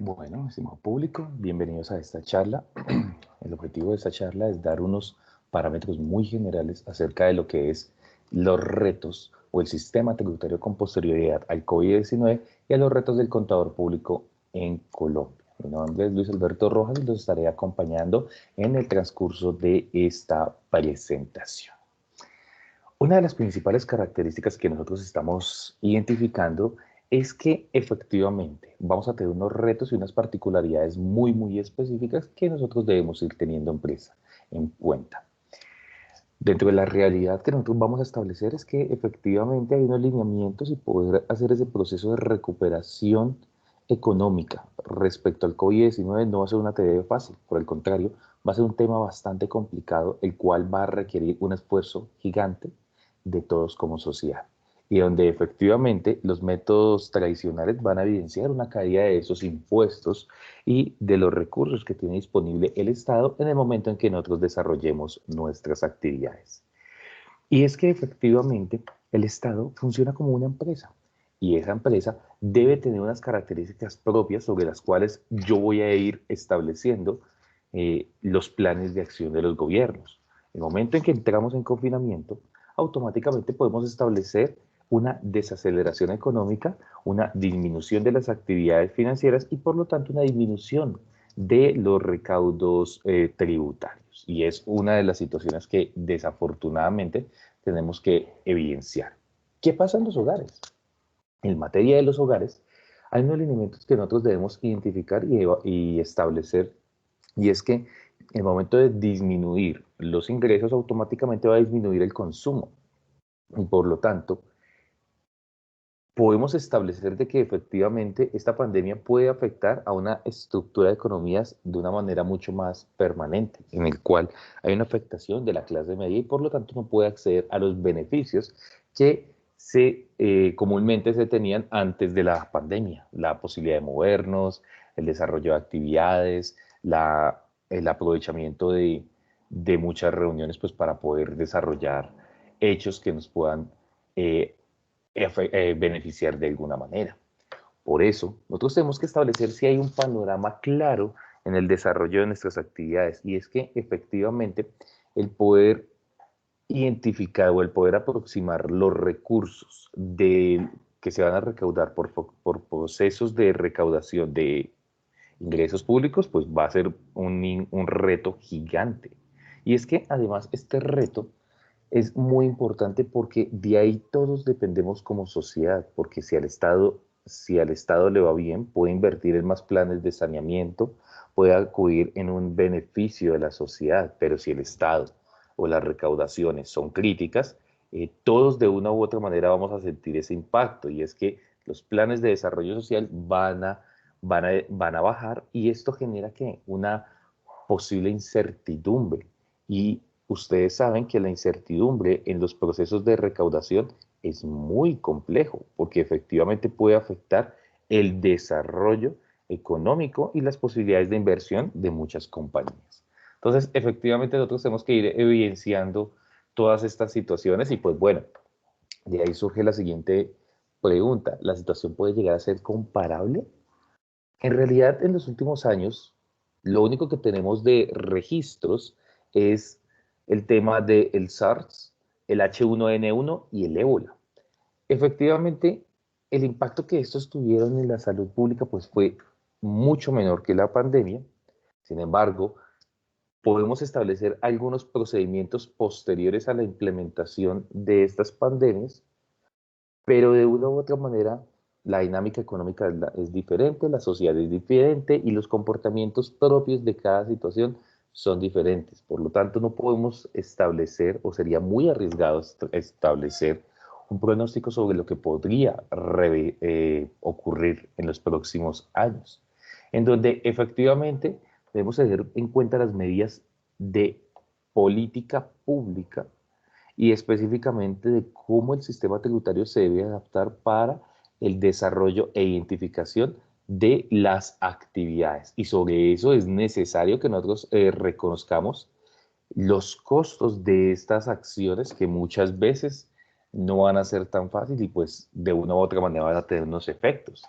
Bueno, estimado público, bienvenidos a esta charla. El objetivo de esta charla es dar unos parámetros muy generales acerca de lo que es los retos o el sistema tributario con posterioridad al COVID-19 y a los retos del contador público en Colombia. Mi nombre es Luis Alberto Rojas y los estaré acompañando en el transcurso de esta presentación. Una de las principales características que nosotros estamos identificando es que efectivamente vamos a tener unos retos y unas particularidades muy específicas que nosotros debemos ir teniendo en cuenta. Dentro de la realidad que nosotros vamos a establecer es que efectivamente hay unos lineamientos y poder hacer ese proceso de recuperación económica respecto al COVID-19 no va a ser una tarea fácil, por el contrario, va a ser un tema bastante complicado, el cual va a requerir un esfuerzo gigante de todos como sociedad y donde efectivamente los métodos tradicionales van a evidenciar una caída de esos impuestos y de los recursos que tiene disponible el Estado en el momento en que nosotros desarrollemos nuestras actividades. Y es que efectivamente el Estado funciona como una empresa y esa empresa debe tener unas características propias sobre las cuales yo voy a ir estableciendo los planes de acción de los gobiernos. En el momento en que entramos en confinamiento, automáticamente podemos establecer una desaceleración económica, una disminución de las actividades financieras y por lo tanto una disminución de los recaudos tributarios. Y es una de las situaciones que desafortunadamente tenemos que evidenciar. ¿Qué pasa en los hogares? En materia de los hogares, hay unos elementos que nosotros debemos identificar y establecer, y es que en el momento de disminuir los ingresos, automáticamente va a disminuir el consumo. Y por lo tanto, podemos establecer de que efectivamente esta pandemia puede afectar a una estructura de economías de una manera mucho más permanente, en el cual hay una afectación de la clase media y por lo tanto no puede acceder a los beneficios que comúnmente se tenían antes de la pandemia, la posibilidad de movernos, el desarrollo de actividades, el aprovechamiento de muchas reuniones pues, para poder desarrollar hechos que nos puedan eh, beneficiar de alguna manera. Por eso, nosotros tenemos que establecer si hay un panorama claro en el desarrollo de nuestras actividades y es que efectivamente el poder identificar o el poder aproximar los recursos que se van a recaudar por procesos de recaudación de ingresos públicos, pues va a ser un reto gigante. Y es que además este reto es muy importante porque de ahí todos dependemos como sociedad, porque si al Estado le va bien, puede invertir en más planes de saneamiento, puede acudir en un beneficio de la sociedad, pero si el Estado o las recaudaciones son críticas, todos de una u otra manera vamos a sentir ese impacto y es que los planes de desarrollo social van a bajar y esto genera ¿qué? Una posible incertidumbre y ustedes saben que la incertidumbre en los procesos de recaudación es muy complejo porque efectivamente puede afectar el desarrollo económico y las posibilidades de inversión de muchas compañías. Entonces, efectivamente nosotros tenemos que ir evidenciando todas estas situaciones y pues bueno, de ahí surge la siguiente pregunta. ¿La situación puede llegar a ser comparable? En realidad, en los últimos años, lo único que tenemos de registros es el tema del SARS, el H1N1 y el ébola. Efectivamente, el impacto que estos tuvieron en la salud pública pues, fue mucho menor que la pandemia. Sin embargo, podemos establecer algunos procedimientos posteriores a la implementación de estas pandemias pero de una u otra manera la dinámica económica es diferente, la sociedad es diferente y los comportamientos propios de cada situación son diferentes. Por lo tanto, no podemos establecer, o sería muy arriesgado establecer un pronóstico sobre lo que podría ocurrir en los próximos años, en donde efectivamente debemos tener en cuenta las medidas de política pública y específicamente de cómo el sistema tributario se debe adaptar para el desarrollo e identificación de las actividades. Y sobre eso es necesario que nosotros reconozcamos los costos de estas acciones que muchas veces no van a ser tan fáciles y pues de una u otra manera van a tener unos efectos.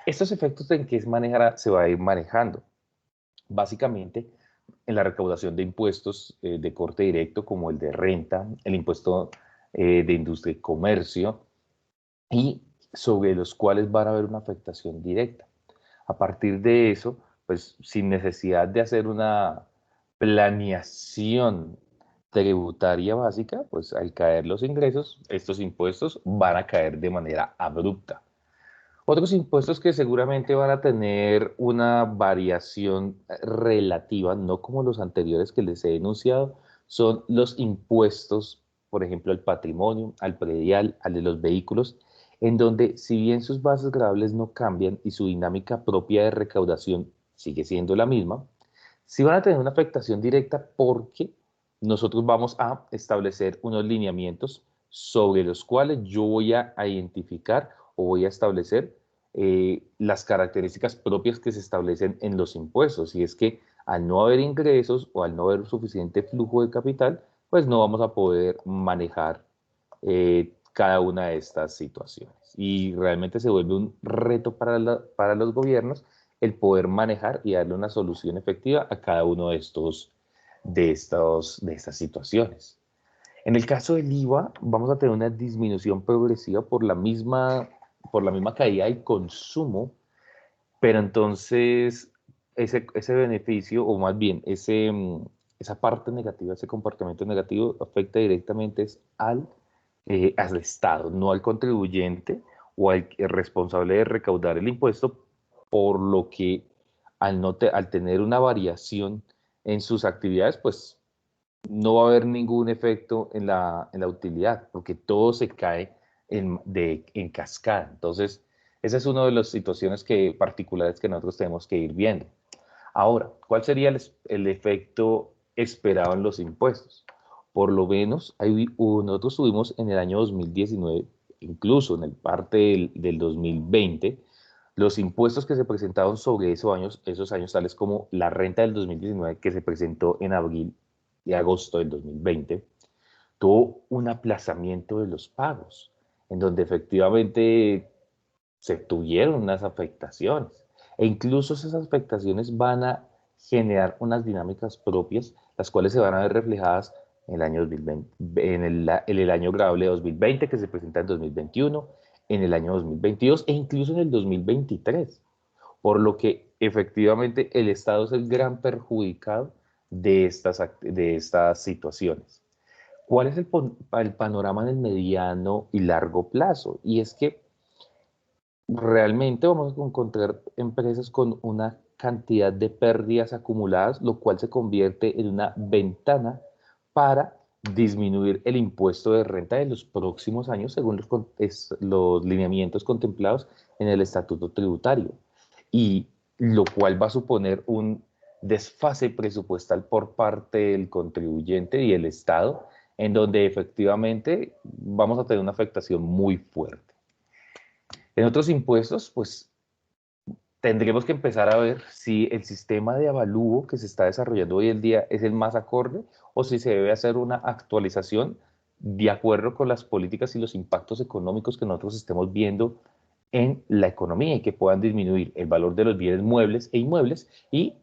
Estos efectos en qué se va a ir manejando. Básicamente, en la recaudación de impuestos de corte directo, como el de renta, el impuesto de industria y comercio, y sobre los cuales van a haber una afectación directa. A partir de eso, pues sin necesidad de hacer una planeación tributaria básica, pues al caer los ingresos, estos impuestos van a caer de manera abrupta. Otros impuestos que seguramente van a tener una variación relativa, no como los anteriores que les he denunciado, son los impuestos, por ejemplo, al patrimonio, al predial, al de los vehículos, en donde si bien sus bases grabables no cambian y su dinámica propia de recaudación sigue siendo la misma, sí van a tener una afectación directa porque nosotros vamos a establecer unos lineamientos sobre los cuales yo voy a identificar o voy a establecer las características propias que se establecen en los impuestos. Y es que al no haber ingresos o al no haber suficiente flujo de capital, pues no vamos a poder manejar cada una de estas situaciones. Y realmente se vuelve un reto para los gobiernos el poder manejar y darle una solución efectiva a cada uno de estas situaciones. En el caso del IVA, vamos a tener una disminución progresiva por la misma caída del consumo, pero entonces ese beneficio, o más bien esa parte negativa, ese comportamiento negativo, afecta directamente al Estado, no al contribuyente o al responsable de recaudar el impuesto, por lo que al tener una variación en sus actividades, pues no va a haber ningún efecto en la utilidad, porque todo se cae en cascada. Entonces, esa es una de las situaciones particulares que nosotros tenemos que ir viendo. Ahora, ¿cuál sería el efecto esperado en los impuestos? Por lo menos, nosotros tuvimos en el año 2019, incluso en el parte del 2020, los impuestos que se presentaron sobre esos años, tales como la renta del 2019 que se presentó en abril y agosto del 2020, tuvo un aplazamiento de los pagos, en donde efectivamente se tuvieron unas afectaciones. E incluso esas afectaciones van a generar unas dinámicas propias, las cuales se van a ver reflejadas en el año 2020, en el año grabable de 2020 que se presenta en 2021, en el año 2022 e incluso en el 2023. Por lo que efectivamente el Estado es el gran perjudicado de estas situaciones. ¿Cuál es el panorama en el mediano y largo plazo? Y es que realmente vamos a encontrar empresas con una cantidad de pérdidas acumuladas, lo cual se convierte en una ventana para disminuir el impuesto de renta de los próximos años según los lineamientos contemplados en el estatuto tributario, y lo cual va a suponer un desfase presupuestal por parte del contribuyente y el Estado, en donde efectivamente vamos a tener una afectación muy fuerte. En otros impuestos, pues tendremos que empezar a ver si el sistema de avalúo que se está desarrollando hoy en día es el más acorde o si se debe hacer una actualización de acuerdo con las políticas y los impactos económicos que nosotros estemos viendo en la economía y que puedan disminuir el valor de los bienes muebles e inmuebles y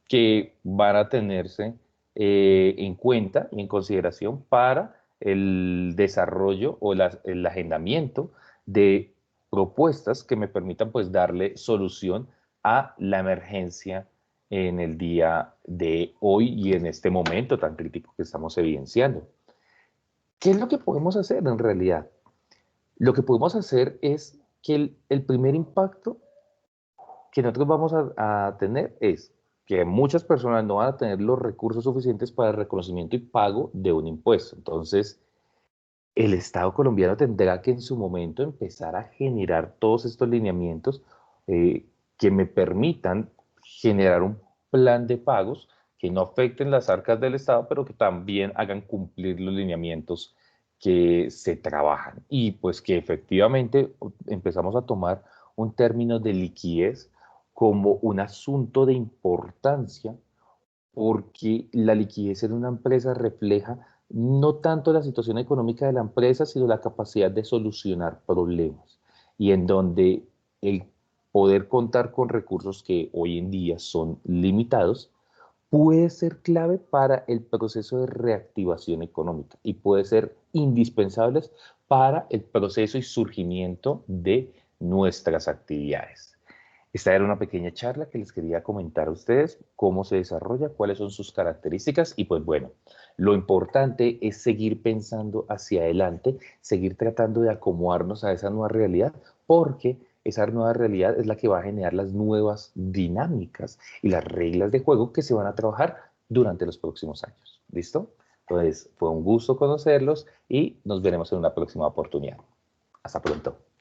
que van a tenerse en cuenta y en consideración para el desarrollo o el agendamiento de propuestas que me permitan pues darle solución a la emergencia en el día de hoy y en este momento tan crítico que estamos evidenciando. ¿Qué es lo que podemos hacer en realidad? Lo que podemos hacer es que el primer impacto que nosotros vamos a tener es que muchas personas no van a tener los recursos suficientes para el reconocimiento y pago de un impuesto. Entonces, el Estado colombiano tendrá que en su momento empezar a generar todos estos lineamientos que me permitan generar un plan de pagos que no afecten las arcas del Estado, pero que también hagan cumplir los lineamientos que se trabajan. Y pues que efectivamente empezamos a tomar un término de liquidez como un asunto de importancia, porque la liquidez en una empresa refleja no tanto la situación económica de la empresa, sino la capacidad de solucionar problemas. Y en donde el poder contar con recursos que hoy en día son limitados puede ser clave para el proceso de reactivación económica y puede ser indispensable para el proceso y surgimiento de nuestras actividades. Esta era una pequeña charla que les quería comentar a ustedes cómo se desarrolla, cuáles son sus características y pues bueno, lo importante es seguir pensando hacia adelante, seguir tratando de acomodarnos a esa nueva realidad porque esa nueva realidad es la que va a generar las nuevas dinámicas y las reglas de juego que se van a trabajar durante los próximos años. ¿Listo? Entonces, fue un gusto conocerlos y nos veremos en una próxima oportunidad. Hasta pronto.